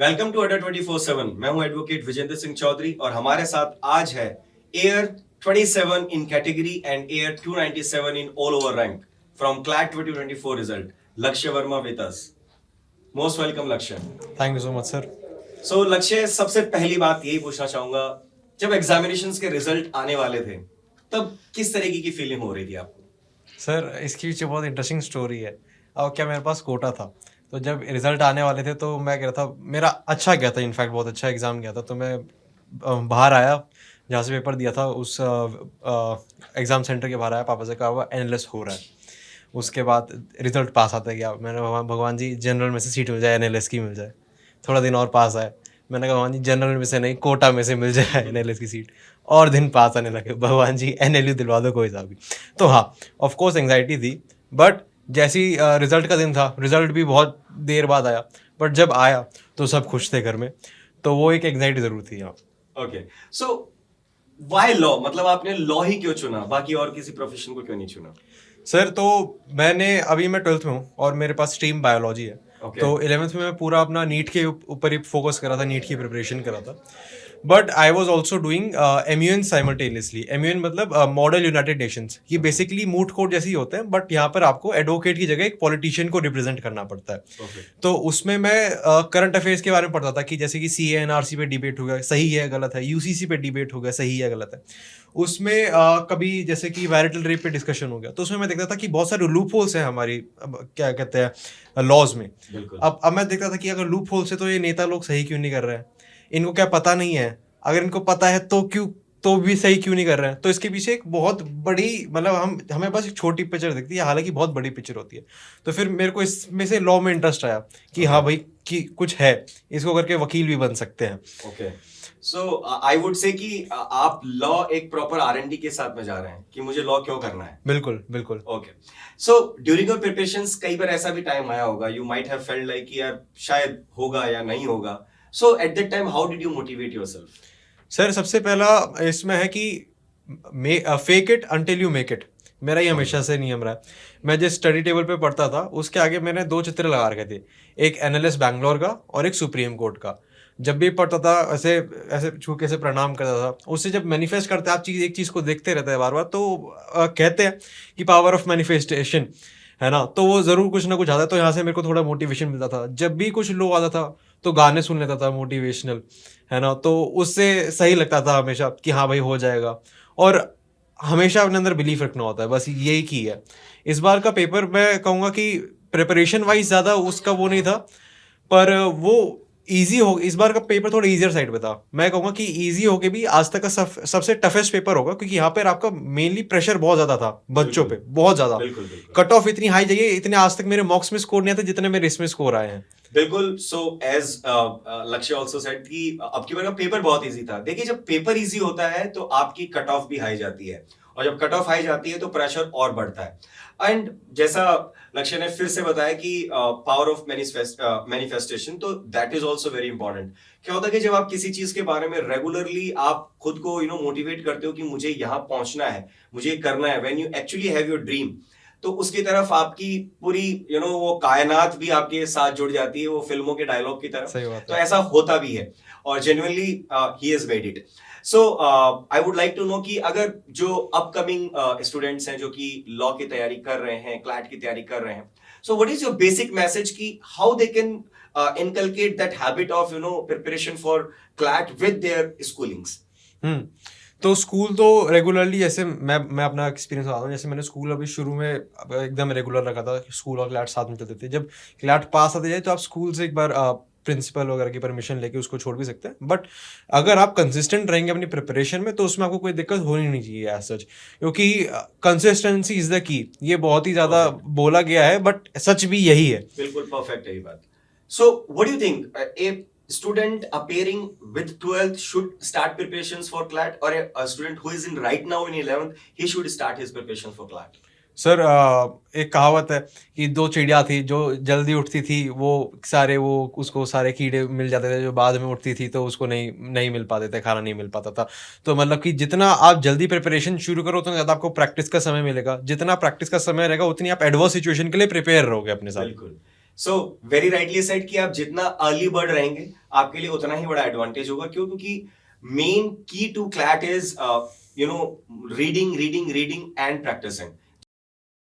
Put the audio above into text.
Welcome to अड्डा 24/7। मैं हूं एडवोकेट विजेंद्र सिंह चौधरी और हमारे साथ आज है AIR 27 in category and AIR 297 in all over rank from CLAT 2024 result, Lakshya Verma with us. Most welcome Lakshya. Thank you so much sir. So Lakshya, सबसे पहली बात यही पूछना चाहूंगा, जब एग्जामिनेशंस के रिजल्ट आने वाले थे तब किस तरीके की फीलिंग हो रही थी आपको? सर इसके पीछे बहुत इंटरेस्टिंग स्टोरी है। अब क्या, मेरे पास कोटा था, तो जब रिजल्ट आने वाले थे तो मैं कह रहा था, मेरा अच्छा गया था, इनफैक्ट बहुत अच्छा एग्ज़ाम गया था। तो मैं बाहर आया, जहाँ से पेपर दिया था उस एग्ज़ाम सेंटर के बाहर आया, पापा से कहा हुआ एनालिस्ट हो रहा है। उसके बाद रिजल्ट पास आता गया। मैंने कहा भगवान जी जनरल में से सीट मिल जाए, एनालिस्ट की मिल जाए। थोड़ा दिन और पास आए, मैंने कहा भगवान जी जनरल में से नहीं, कोटा में से मिल जाए एनालिस्ट की सीट। और दिन पास आने लगे, भगवान जी एनएलयू दिलवा दो कोई सा भी। तो हाँ, ऑफ कोर्स एंग्जाइटी थी, बट जैसी रिजल्ट का दिन था, रिजल्ट भी बहुत देर बाद आया, बट जब आया तो सब खुश थे घर में। तो वो एक एंग्जाइटी ज़रूर थी। हाँ। Okay, so why law? मतलब आपने लॉ ही क्यों चुना, बाकी और किसी प्रोफेशन को क्यों नहीं चुना? सर तो अभी मैं 12th में हूँ और मेरे पास स्ट्रीम बायोलॉजी है। Okay. तो 11th में मैं पूरा अपना नीट के ऊपर ही फोकस कर रहा था, नीट की प्रिपरेशन कर रहा था। But I was also doing MUN simultaneously. MUN मतलब मॉडल यूनाइटेड नेशंस। ये बेसिकली मूट कोर्ट जैसे ही होते हैं, बट यहाँ पर आपको एडवोकेट की जगह एक पॉलिटिशियन को रिप्रेजेंट करना पड़ता है। Okay. तो उसमें मैं करंट अफेयर्स के बारे में पढ़ता था कि जैसे कि CANRC पे डिबेट हो गया, सही है गलत है, यूसीसी पे डिबेट हो गया, सही है गलत है। उसमें कभी जैसे कि मैरिटल रेप पे डिस्कशन हो गया, तो उसमें मैं देखता था कि बहुत सारे लूप होल्स हैं हमारी, क्या कहते हैं, लॉज में। अब मैं देखता था कि अगर लूप होल्स है तो ये नेता लोग सही क्यों नहीं कर रहे हैं, इनको क्या पता नहीं है, अगर इनको पता है तो क्यों, तो भी सही क्यों नहीं कर रहे हैं। तो इसके पीछे एक बहुत बड़ी, मतलब हमें बस एक छोटी पिक्चर दिखती है, हालांकि बहुत बड़ी पिक्चर होती है। तो फिर मेरे को इसमें से लॉ में इंटरेस्ट आया कि हाँ भाई, कि कुछ है, इसको करके वकील भी बन सकते हैं। Okay, so I would say कि आप लॉ एक प्रॉपर R&D के साथ में जा रहे हैं कि मुझे लॉ क्यों करना है। बिल्कुल बिल्कुल। Okay, so during your preparations कई बार ऐसा भी टाइम आया होगा, you might have felt like कि यार शायद होगा या नहीं होगा। So at that time how did you motivate yourself? Sir सबसे पहला इसमें है कि fake it until you make it. मेरा ये हमेशा से नियम रहा है। मैं जिस स्टडी टेबल पे पढ़ता था उसके आगे मैंने 2 चित्र लगा रखे थे, एक एनालिस्ट बैंगलोर का और एक सुप्रीम कोर्ट का। जब भी पढ़ता था ऐसे ऐसे छू के से प्रणाम करता था। उससे जब मैनिफेस्ट करते हैं आप चीज़, एक चीज़ को देखते रहते हैं बार बार, तो कहते हैं कि पावर ऑफ मैनिफेस्टेशन है ना, तो वो ज़रूर कुछ ना कुछ आता है। तो यहाँ से मेरे को थोड़ा मोटिवेशन मिलता था। जब भी कुछ लो आता था तो गाने सुन लेता था मोटिवेशनल, है ना, तो उससे सही लगता था हमेशा कि हाँ भाई हो जाएगा। और हमेशा अपने अंदर बिलीफ रखना होता है, बस यही की है। इस बार का पेपर मैं कहूँगा कि प्रिपरेशन वाइज ज़्यादा उसका वो नहीं था, पर वो इजी हो, इस बार का पेपर थोड़ा इजियर साइड पे था। मैं कहूँगा कि इजी होके भी आज तक का सबसे टफेस्ट पेपर होगा, क्योंकि यहाँ पर आपका मेनली प्रेशर बहुत ज़्यादा था बच्चों पे, बहुत ज़्यादा। कट ऑफ इतनी हाई जाइए, इतने आज तक मेरे मॉक्स में स्कोर नहीं आते जितने मेरे इसमें स्कोर आए हैं। बिल्कुल। सो एज लक्ष्य ऑल्सो सेड कि अब की बार का पेपर बहुत इजी था। देखिए, जब पेपर इजी होता है तो आपकी कट ऑफ भी हाई जाती है, और जब कट ऑफ हाई जाती है तो प्रेशर और बढ़ता है। एंड जैसा लक्ष्य ने फिर से बताया कि पावर ऑफ मैनिफेस्टेशन, तो that is also very important. क्या होता है कि जब आप किसी चीज के बारे में रेगुलरली आप खुद को मोटिवेट करते हो कि मुझे यहाँ पहुंचना है, मुझे करना है, when you actually have your dream, तो उसकी तरफ आपकी पूरी वो कायनात भी आपके साथ जुड़ जाती है, वो फिल्मों के डायलॉग की तरफ। सही बात तो है। ऐसा होता भी है, और जेन्युइनली ही has made it. So I would like to know कि अगर जो अपकमिंग स्टूडेंट्स हैं जो कि लॉ की तैयारी कर रहे हैं, क्लैट की तैयारी कर रहे हैं, so what is your basic message कि how they can inculcate that habit of preparation for CLAT with their schoolings? तो स्कूल तो रेगुलरली, जैसे मैं अपना एक्सपीरियंस बताता हूँ। जैसे मैंने स्कूल अभी शुरू में एकदम रेगुलर रखा था, स्कूल और क्लैट साथ में चलते थे। जब क्लैट पास आते जाए तो आप स्कूल से एक बार प्रिंसिपल वगैरह की परमिशन लेके उसको छोड़ भी सकते हैं। बट अगर आप कंसिस्टेंट रहेंगे अपनी प्रिपरेशन में तो उसमें आपको कोई दिक्कत होनी नहीं चाहिए एज सच, क्योंकि कंसिस्टेंसी इज द की। ये बहुत ही ज़्यादा बोला गया है, बट सच भी यही है। बिल्कुल परफेक्ट है ये बात। So what do you think A student appearing with 12th should start preparations for CLAT, or a student who is in right now in 11th, he should start his preparation for CLAT? Sir एक कहावत है कि 2 चिड़िया थी जो जल्दी उठती थी, वो उसको सारे कीड़े मिल जाते थे। जो बाद में उठती थी तो उसको नहीं मिल पाते थे, खाना नहीं मिल पाता था। तो मतलब कि जितना आप जल्दी प्रिपरेशन शुरू करो उतना ज़्यादा आपको प्रैक्टिस का समय मिलेगा। जितना प्रैक्टिस का समय रहेगा उतनी आप एडवर्स सिचुएशन के लिए प्रिपेयर रहोगे अपने साथ। बिल्कुल। सो वेरी राइटली सेड कि आप जितना अर्ली बर्ड रहेंगे आपके लिए उतना ही बड़ा एडवांटेज होगा। क्यों? क्योंकि main key to CLAT is reading reading reading and practising.